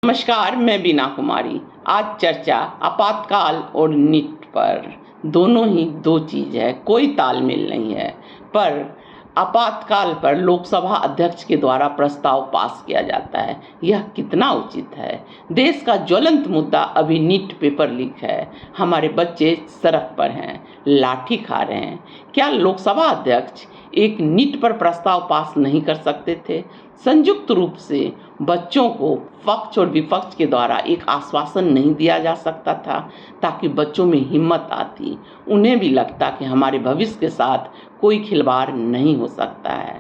नमस्कार, मैं बीना कुमारी। आज चर्चा आपातकाल और नीट पर। दोनों ही दो चीज़ है, कोई तालमेल नहीं है। पर आपातकाल पर लोकसभा अध्यक्ष के द्वारा प्रस्ताव पास किया जाता है, यह कितना उचित है? देश का ज्वलंत मुद्दा अभी नीट पेपर लीक है। हमारे बच्चे सड़क पर हैं, लाठी खा रहे हैं। क्या लोकसभा अध्यक्ष एक नीट पर प्रस्ताव पास नहीं कर सकते थे? संयुक्त रूप से बच्चों को पक्ष और विपक्ष के द्वारा एक आश्वासन नहीं दिया जा सकता था, ताकि बच्चों में हिम्मत आती, उन्हें भी लगता कि हमारे भविष्य के साथ कोई खिलवाड़ नहीं हो सकता है।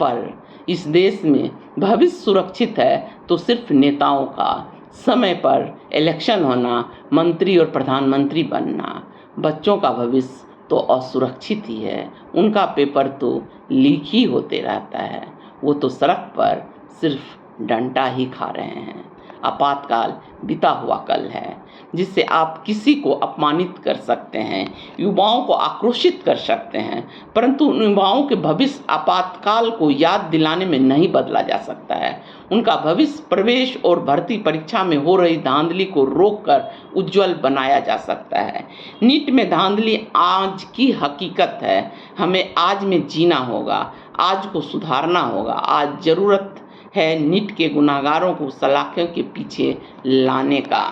पर इस देश में भविष्य सुरक्षित है तो सिर्फ नेताओं का समय पर इलेक्शन होना, मंत्री और प्रधानमंत्री बनना। बच्चों का भविष्य तो असुरक्षित ही है, उनका पेपर तो लीक ही होते रहता है। वो तो सड़क पर सिर्फ डंडा ही खा रहे हैं। आपातकाल बीता हुआ कल है, जिससे आप किसी को अपमानित कर सकते हैं, युवाओं को आक्रोशित कर सकते हैं, परंतु उन युवाओं के भविष्य आपातकाल को याद दिलाने में नहीं बदला जा सकता है। उनका भविष्य प्रवेश और भर्ती परीक्षा में हो रही धांधली को रोककर उज्जवल बनाया जा सकता है। नीट में धांधली आज की हकीकत है। हमें आज में जीना होगा, आज को सुधारना होगा। आज ज़रूरत है नीट के गुनाहगारों को सलाखों के पीछे लाने का।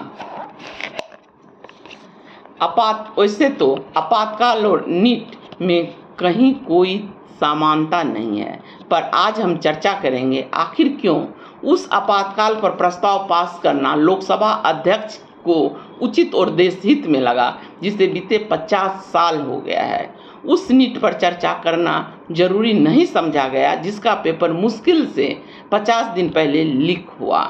वैसे तो आपातकाल और नीट में कहीं कोई समानता नहीं है, पर आज हम चर्चा करेंगे आखिर क्यों उस आपातकाल पर प्रस्ताव पास करना लोकसभा अध्यक्ष को उचित और देशहित में लगा, जिसे बीते 50 साल हो गया है। उस नीट पर चर्चा करना जरूरी नहीं समझा गया, जिसका पेपर मुश्किल से 50 दिन पहले लीक हुआ,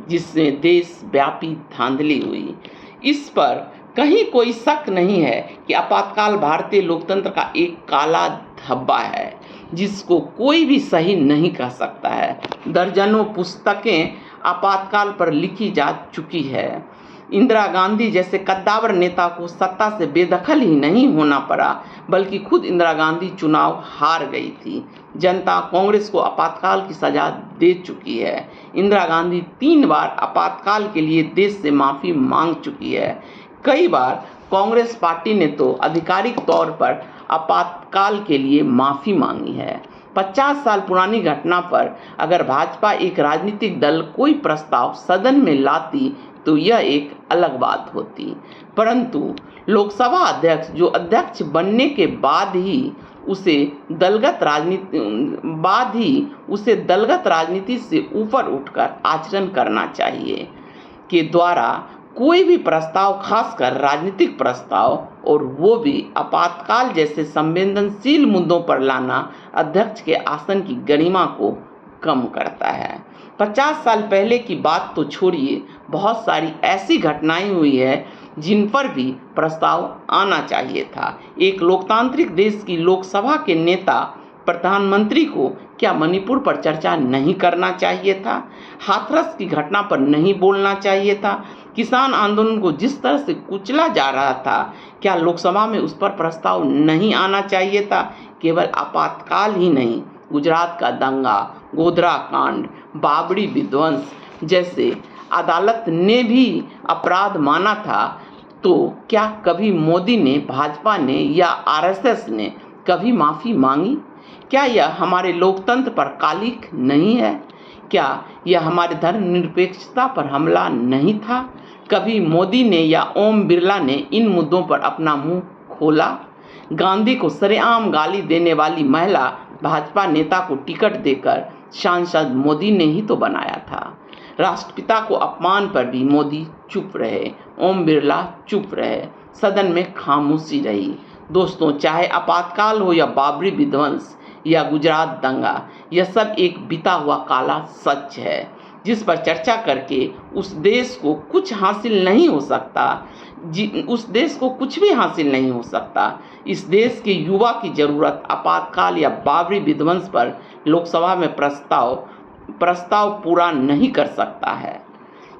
जिससे देशव्यापी धांधली हुई। इस पर कहीं कोई शक नहीं है कि आपातकाल भारतीय लोकतंत्र का एक काला धब्बा है, जिसको कोई भी सही नहीं कह सकता है। दर्जनों पुस्तकें आपातकाल पर लिखी जा चुकी है। इंदिरा गांधी जैसे कद्दावर नेता को सत्ता से बेदखल ही नहीं होना पड़ा, बल्कि खुद इंदिरा गांधी चुनाव हार गई थी। जनता कांग्रेस को आपातकाल की सजा दे चुकी है। इंदिरा गांधी 3 बार आपातकाल के लिए देश से माफ़ी मांग चुकी है। कई बार कांग्रेस पार्टी ने तो आधिकारिक तौर पर आपातकाल के लिए माफ़ी मांगी है। 50 साल पुरानी घटना पर अगर भाजपा एक राजनीतिक दल कोई प्रस्ताव सदन में लाती तो यह एक अलग बात होती, परंतु लोकसभा अध्यक्ष जो अध्यक्ष बनने के बाद ही उसे दलगत राजनीति से ऊपर उठकर आचरण करना चाहिए। के द्वारा कोई भी प्रस्ताव, खासकर राजनीतिक प्रस्ताव, और वो भी आपातकाल जैसे संवेदनशील मुद्दों पर लाना अध्यक्ष के आसन की गरिमा को कम करता है। 50 साल पहले की बात तो छोड़िए, बहुत सारी ऐसी घटनाएं हुई है जिन पर भी प्रस्ताव आना चाहिए था। एक लोकतांत्रिक देश की लोकसभा के नेता प्रधानमंत्री को क्या मणिपुर पर चर्चा नहीं करना चाहिए था? हाथरस की घटना पर नहीं बोलना चाहिए था? किसान आंदोलन को जिस तरह से कुचला जा रहा था, क्या लोकसभा में उस पर प्रस्ताव नहीं आना चाहिए था? केवल आपातकाल ही नहीं, गुजरात का दंगा, गोधरा कांड, बाबरी विध्वंस जैसे अदालत ने भी अपराध माना था, तो क्या कभी मोदी ने, भाजपा ने या आरएसएस ने कभी माफ़ी मांगी? क्या यह हमारे लोकतंत्र पर कालिक नहीं है? क्या यह हमारे धर्मनिरपेक्षता पर हमला नहीं था? कभी मोदी ने या ओम बिरला ने इन मुद्दों पर अपना मुंह खोला? गांधी को सरेआम गाली देने वाली महिला भाजपा नेता को टिकट देकर सांसद मोदी ने ही तो बनाया था। राष्ट्रपिता को अपमान पर भी मोदी चुप रहे, ओम बिरला चुप रहे, सदन में खामोशी रही। दोस्तों, चाहे आपातकाल हो या बाबरी विध्वंस या गुजरात दंगा, यह सब एक बीता हुआ काला सच है, जिस पर चर्चा करके उस देश को कुछ हासिल नहीं हो सकता। उस देश को कुछ भी हासिल नहीं हो सकता। इस देश के युवा की ज़रूरत आपातकाल या बाबरी विध्वंस पर लोकसभा में प्रस्ताव पूरा नहीं कर सकता है।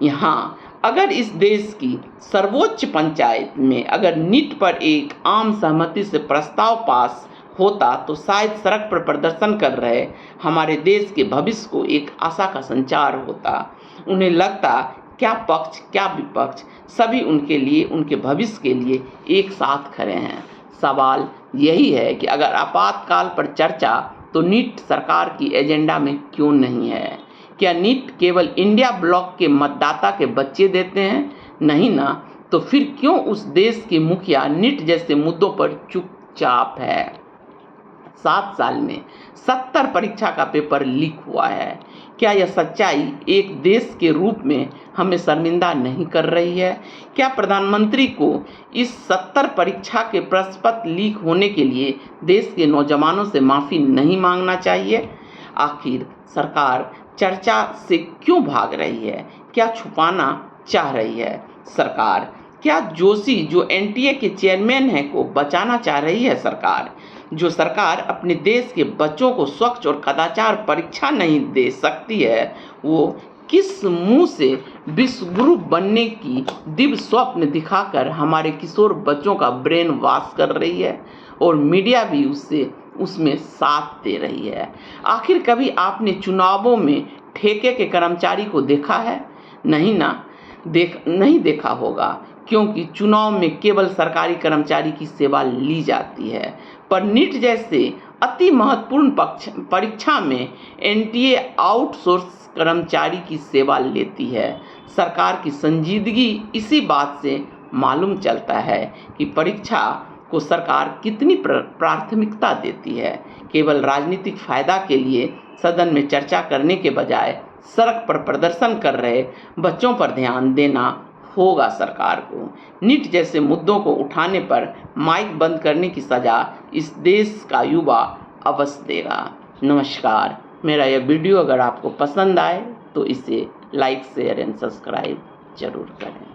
यहाँ अगर इस देश की सर्वोच्च पंचायत में अगर नीट पर एक आम सहमति से प्रस्ताव पास होता तो शायद सड़क पर प्रदर्शन कर रहे हमारे देश के भविष्य को एक आशा का संचार होता। उन्हें लगता क्या पक्ष क्या विपक्ष, सभी उनके लिए, उनके भविष्य के लिए एक साथ खड़े हैं। सवाल यही है कि अगर आपातकाल पर चर्चा तो नीट सरकार की एजेंडा में क्यों नहीं है? क्या नीट केवल इंडिया ब्लॉक के मतदाता के बच्चे देते हैं? नहीं ना। तो फिर क्यों उस देश के मुखिया नीट जैसे मुद्दों पर चुपचाप है? 7 साल में 70 परीक्षा का पेपर लीक हुआ है। क्या यह सच्चाई एक देश के रूप में हमें शर्मिंदा नहीं कर रही है? क्या प्रधानमंत्री को इस 70 परीक्षा के प्रश्न पत्र लीक होने के लिए देश के नौजवानों से माफ़ी नहीं मांगना चाहिए? आखिर सरकार चर्चा से क्यों भाग रही है? क्या छुपाना चाह रही है सरकार? क्या जोशी जो एनटीए के चेयरमैन हैं को बचाना चाह रही है सरकार? जो सरकार अपने देश के बच्चों को स्वच्छ और कदाचार परीक्षा नहीं दे सकती है, वो किस मुंह से विश्वगुरु बनने की दिव्य स्वप्न दिखाकर हमारे किशोर बच्चों का ब्रेन वॉश कर रही है? और मीडिया भी उसमें साथ दे रही है। आखिर कभी आपने चुनावों में ठेके के कर्मचारी को देखा है? नहीं देखा होगा, क्योंकि चुनाव में केवल सरकारी कर्मचारी की सेवा ली जाती है। पर नीट जैसे अति महत्वपूर्ण परीक्षा में एनटीए आउटसोर्स कर्मचारी की सेवा लेती है। सरकार की संजीदगी इसी बात से मालूम चलता है कि परीक्षा को सरकार कितनी प्राथमिकता देती है। केवल राजनीतिक फायदा के लिए सदन में चर्चा करने के बजाय सड़क पर प्रदर्शन कर रहे बच्चों पर ध्यान देना होगा सरकार को। नीट जैसे मुद्दों को उठाने पर माइक बंद करने की सजा इस देश का युवा अवश्य देगा। नमस्कार, मेरा यह वीडियो अगर आपको पसंद आए तो इसे लाइक, शेयर एंड सब्सक्राइब जरूर करें।